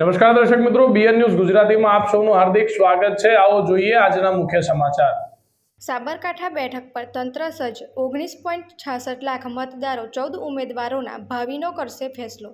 નમસ્કાર દર્શક મિત્રો, બીએન ન્યૂઝ ગુજરાતીમાં આપ સૌનું હાર્દિક સ્વાગત છે। આવો જોઈએ આજના મુખ્ય સમાચાર। સાબરકાંઠા બેઠક પર તંત્ર સજ્જ, 19.66 લાખ મતદારો, 14 ઉમેદવારોના ભાવિનો કરશે ફેસલો।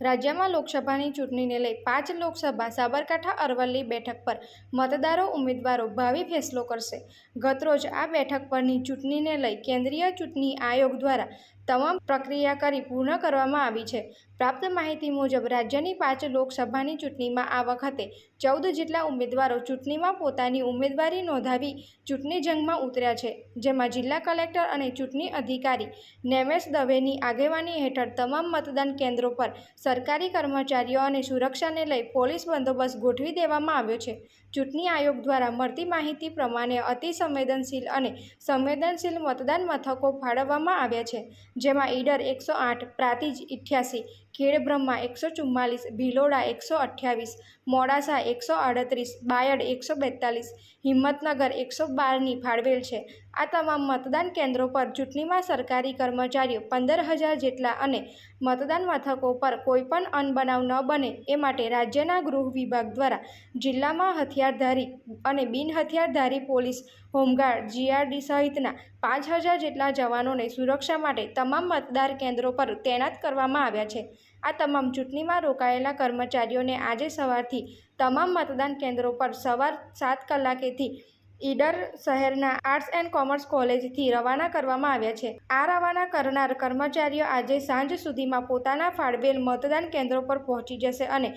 રાજ્યમાં લોકસભાની ચૂંટણીને લઈ 5 લોકસભા, સાબરકાંઠા અરવલ્લી બેઠક પર મતદારો ઉમેદવારો ભાવિ ફેસલો કરશે। ગતરોજ આ બેઠક પરની ચૂંટણીને લઈ કેન્દ્રીય ચૂંટણી આયોગ દ્વારા તમામ પ્રક્રિયા કરી પૂર્ણ કરવામાં આવી છે। પ્રાપ્ત માહિતી મુજબ રાજ્યની 5 લોકસભાની ચૂંટણીમાં આ વખતે 14 જેટલા ઉમેદવારો ચૂંટણીમાં પોતાની ઉમેદવારી નોંધાવી ચૂંટણી જંગમાં ઉતર્યા છે, જેમાં જિલ્લા કલેક્ટર અને ચૂંટણી અધિકારી નેમેશ દવેની આગેવાની હેઠળ તમામ મતદાન કેન્દ્રો પર સરકારી કર્મચારીઓ અને સુરક્ષાને લઈ પોલીસ બંદોબસ્ત ગોઠવી દેવામાં આવ્યો છે। ચૂંટણી આયોગ દ્વારા મળતી માહિતી પ્રમાણે અતિ સંવેદનશીલ અને સંવેદનશીલ મતદાન મથકો ફાળવવામાં આવ્યા છે, જેમાં ઈડર 108, પ્રાંતિજ 88, ખેડબ્રહ્મા 144, ભિલોડા 128, મોડાસા 138, બાયડ 142, હિંમતનગર 112ની ફાળવેલ છે। આ તમામ મતદાન કેન્દ્રો પર ચૂંટણીમાં સરકારી કર્મચારીઓ 15,000 જેટલા અને મતદાન મથકો પર કોઈપણ અનબનાવ ન બને એ માટે રાજ્યના ગૃહ વિભાગ દ્વારા જિલ્લામાં હથિયારધારી અને બિનહથિયારધારી પોલીસ, હોમગાર્ડ, જીઆરડી સહિતના 5,000 જેટલા જવાનોને સુરક્ષા માટે તમામ મતદાર કેન્દ્રો પર તૈનાત કરવામાં આવ્યા છે। આ તમામ ચૂંટણીમાં રોકાયેલા કર્મચારીઓને આજે સવારથી તમામ મતદાન કેન્દ્રો પર સવાર 7 કલાકેથી ઈડર શહેરના આર્ટ્સ એન્ડ કોમર્સ કોલેજથી રવાના કરવામાં આવ્યા છે। આ રવાના કરનાર કર્મચારીઓ આજે સાંજ સુધીમાં પોતાના ફાળવેલ મતદાન કેન્દ્રો પર પહોંચી જશે અને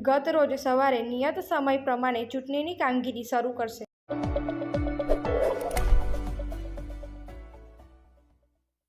ગત રોજ સવારે નિયત સમય પ્રમાણે ચૂંટણીની કામગીરી શરૂ કરશે।